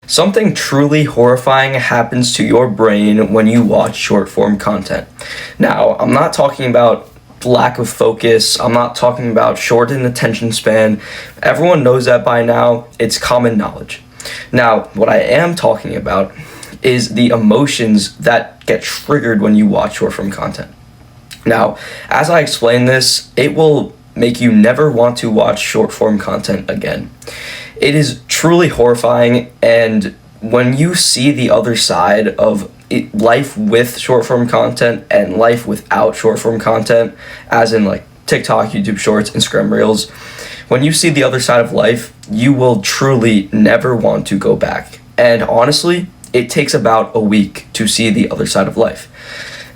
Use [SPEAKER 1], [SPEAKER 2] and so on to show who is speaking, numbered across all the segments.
[SPEAKER 1] Something truly horrifying happens to your brain when you watch short form content. Now, I'm not talking about lack of focus, I'm not talking about shortened attention span. Everyone knows that by now, it's common knowledge. Now, what I am talking about is the emotions that get triggered when you watch short form content. Now, as I explain this, it will make you never want to watch short form content again. It is truly horrifying, and when you see the other side of life with short form content and life without short form content, as in like TikTok, YouTube Shorts, Instagram Reels, when you see the other side of life, you will truly never want to go back. And honestly, it takes about a week to see the other side of life.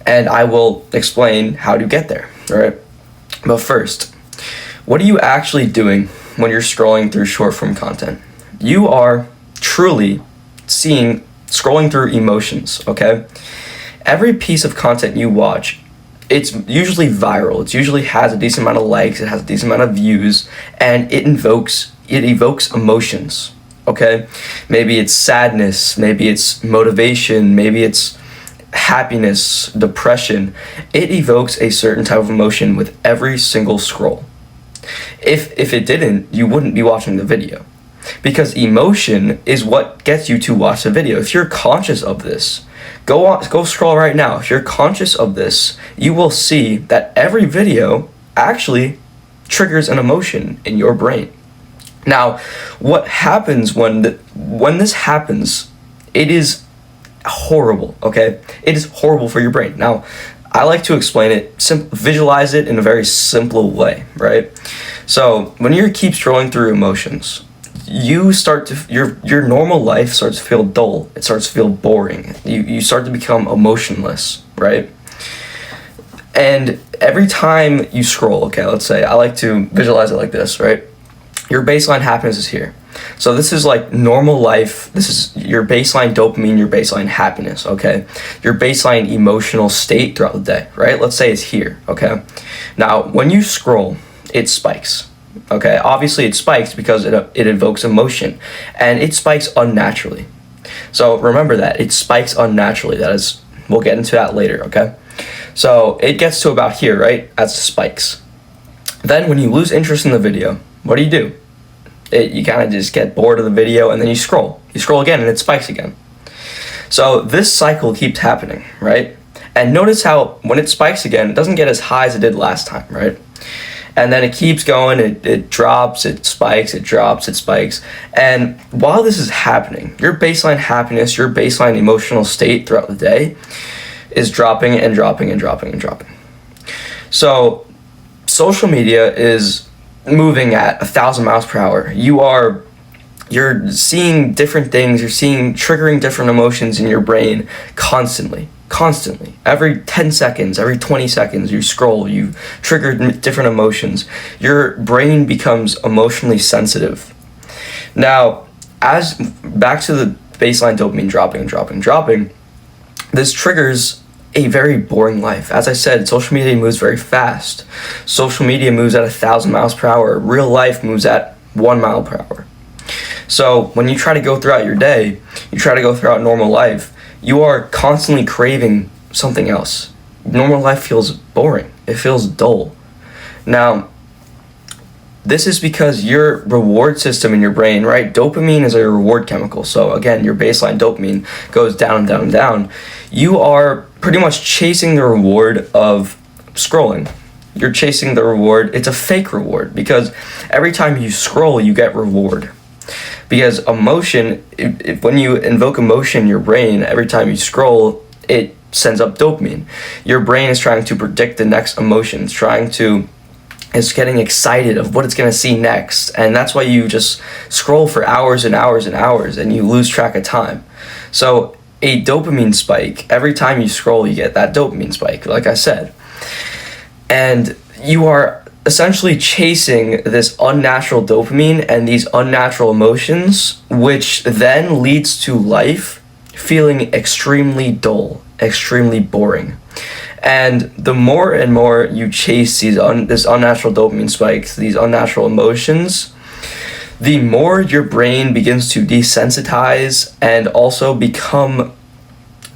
[SPEAKER 1] And I will explain how to get there, alright? But first, what are you actually doing when you're scrolling through short form content? You are truly scrolling through emotions, okay? Every piece of content you watch, it's usually viral. It usually has a decent amount of likes, it has a decent amount of views, and it evokes emotions, okay? Maybe it's sadness, maybe it's motivation, maybe it's happiness, depression. It evokes a certain type of emotion with every single scroll. If it didn't, you wouldn't be watching the video, because emotion is what gets you to watch the video. If you're conscious of this, go scroll right now. If you're conscious of this, you will see that every video actually triggers an emotion in your brain. Now, what happens when this happens, it is horrible, okay? It is horrible for your brain. Now, I like to explain it, visualize it in a very simple way, right? So when you keep scrolling through emotions, your normal life starts to feel dull. It starts to feel boring. You start to become emotionless, right? And every time you scroll, okay, let's say, I like to visualize it like this, right? Your baseline happiness is here. So this is like normal life. This is your baseline dopamine, your baseline happiness, okay? Your baseline emotional state throughout the day, right? Let's say it's here, okay? Now, when you scroll, it spikes, okay? Obviously, it spikes because it evokes emotion, and it spikes unnaturally. So remember that, it spikes unnaturally. We'll get into that later, okay? So it gets to about here, right? That's spikes. Then when you lose interest in the video, what do? You kind of just get bored of the video, and then you scroll. You scroll again, and it spikes again. So this cycle keeps happening, right? And notice how when it spikes again, it doesn't get as high as it did last time, right? And then it keeps going, it drops, it spikes, it drops, it spikes. And while this is happening, your baseline happiness, your baseline emotional state throughout the day is dropping and dropping and dropping and dropping. So social media is moving at 1,000 miles per hour. You're seeing different things, you're seeing triggering different emotions in your brain constantly. Every 10 seconds, every 20 seconds, you scroll, you trigger different emotions. Your brain becomes emotionally sensitive. Now, back to the baseline dopamine dropping, this triggers a very boring life. As I said, social media moves very fast. Social media moves at 1,000 miles per hour. Real life moves at 1 mile per hour. So when you try to go throughout your day, you try to go throughout normal life, you are constantly craving something else. Normal life feels boring. It feels dull. Now, this is because your reward system in your brain, right? Dopamine is a reward chemical. So again, your baseline dopamine goes down and down and down. You are pretty much chasing the reward of scrolling. You're chasing the reward. It's a fake reward, because every time you scroll, you get reward. Because emotion, when you invoke emotion in your brain, every time you scroll, it sends up dopamine. Your brain is trying to predict the next emotion. It's getting excited of what it's going to see next. And that's why you just scroll for hours and hours and hours, and you lose track of time. So a dopamine spike, every time you scroll, you get that dopamine spike, like I said. And you are essentially chasing this unnatural dopamine and these unnatural emotions, which then leads to life feeling extremely dull, extremely boring. And the more and more you chase this unnatural dopamine spikes, these unnatural emotions, the more your brain begins to desensitize and also become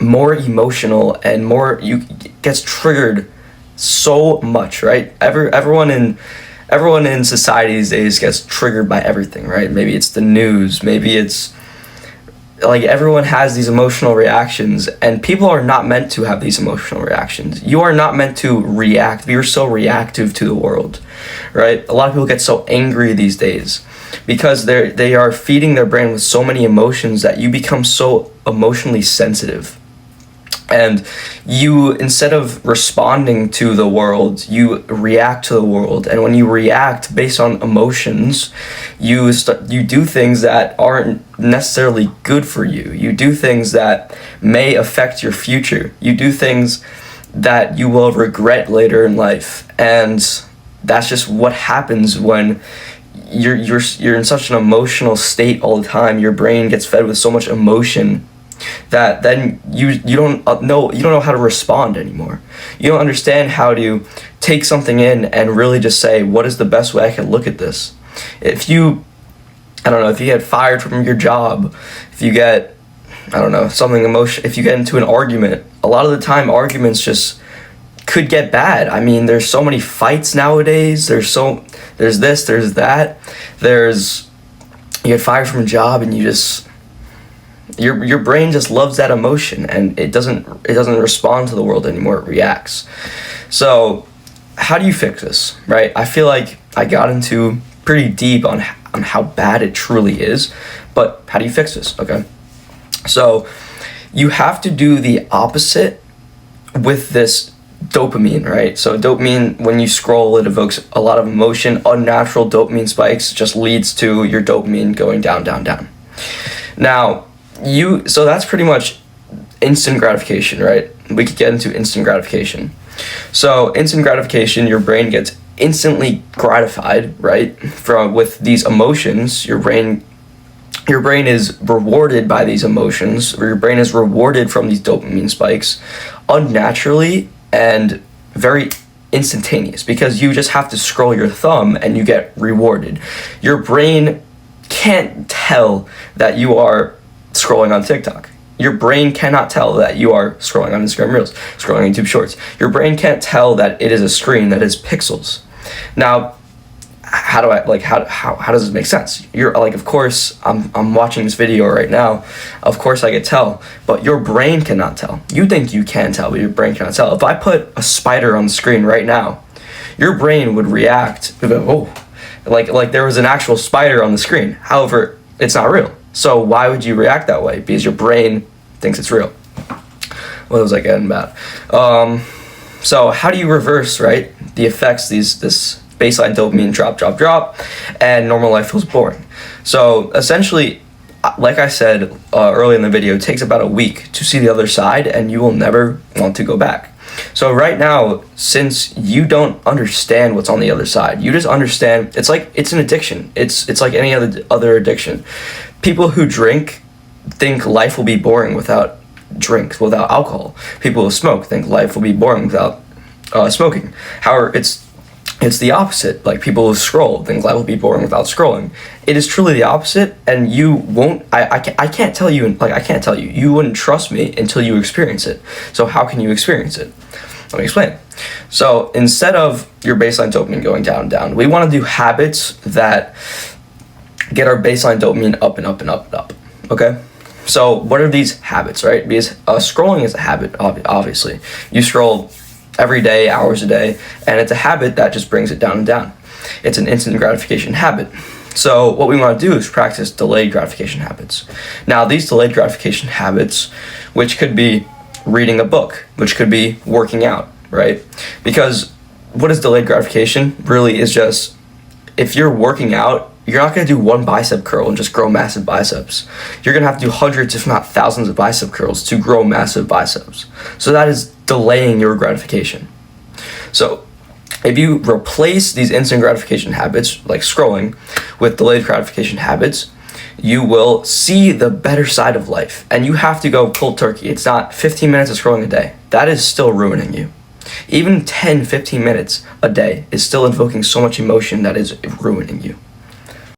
[SPEAKER 1] more emotional and more gets triggered so much, right? Everyone in society these days gets triggered by everything, right? Maybe it's the news, maybe it's like everyone has these emotional reactions, and people are not meant to have these emotional reactions. You are not meant to react. You're so reactive to the world, right? A lot of people get so angry these days because they are feeding their brain with so many emotions that you become so emotionally sensitive. And you, instead of responding to the world, you react to the world. And when you react based on emotions, you do things that aren't necessarily good for you. You do things that may affect your future. You do things that you will regret later in life. And that's just what happens when you're in such an emotional state all the time. Your brain gets fed with so much emotion that then you don't know how to respond anymore. You don't understand how to take something in and really just say, what is the best way I can look at this? If you get fired from your job, if you get, something emotional, if you get into an argument, a lot of the time arguments just could get bad. I mean, there's so many fights nowadays. There's this, there's that. You get fired from a job and your brain just loves that emotion, and it doesn't respond to the world anymore. It reacts. So how do you fix this, right? I feel like I got into pretty deep on how bad it truly is, but how do you fix this? Okay, so you have to do the opposite with this dopamine, right? So dopamine, when you scroll, it evokes a lot of emotion. Unnatural dopamine spikes just leads to your dopamine going down, down, down. Now, so that's pretty much instant gratification, right? We could get into instant gratification. So instant gratification, your brain gets instantly gratified, right? With these emotions, your brain is rewarded by these emotions, or your brain is rewarded from these dopamine spikes unnaturally and very instantaneous, because you just have to scroll your thumb and you get rewarded. Your brain can't tell that you are scrolling on TikTok. Your brain cannot tell that you are scrolling on Instagram Reels, scrolling on YouTube Shorts. Your brain can't tell that it is a screen that is pixels. Now, how does this make sense? You're like, of course, I'm watching this video right now. Of course I could tell, but your brain cannot tell. You think you can tell, but your brain cannot tell. If I put a spider on the screen right now, your brain would react, like there was an actual spider on the screen. However, it's not real. So why would you react that way? Because your brain thinks it's real. What was I getting about? So how do you reverse, right, the effects, this baseline dopamine drop, and normal life feels boring? So essentially, like I said early in the video, it takes about a week to see the other side, and you will never want to go back. So right now, since you don't understand what's on the other side, you just understand it's an addiction. It's like any other addiction. People who drink think life will be boring without alcohol. People who smoke think life will be boring without smoking. However, it's the opposite. Like, people who scroll think life will be boring without scrolling. It is truly the opposite, and you won't. I can't tell you. I can't tell you. You wouldn't trust me until you experience it. So how can you experience it? Let me explain. So instead of your baseline dopamine going down and down, we want to do habits that get our baseline dopamine up and up and up and up. Okay? So what are these habits, right? Because scrolling is a habit, obviously. You scroll every day, hours a day, and it's a habit that just brings it down and down. It's an instant gratification habit. So what we want to do is practice delayed gratification habits. Now, these delayed gratification habits, which could be reading a book, which could be working out, right? Because what is delayed gratification? Really is just, if you're working out, you're not going to do one bicep curl and just grow massive biceps. You're going to have to do hundreds, if not thousands, of bicep curls to grow massive biceps. So that is delaying your gratification. So if you replace these instant gratification habits, like scrolling, with delayed gratification habits, you will see the better side of life. And you have to go cold turkey. It's not 15 minutes of scrolling a day. That is still ruining you. Even 10, 15 minutes a day is still invoking so much emotion that is ruining you.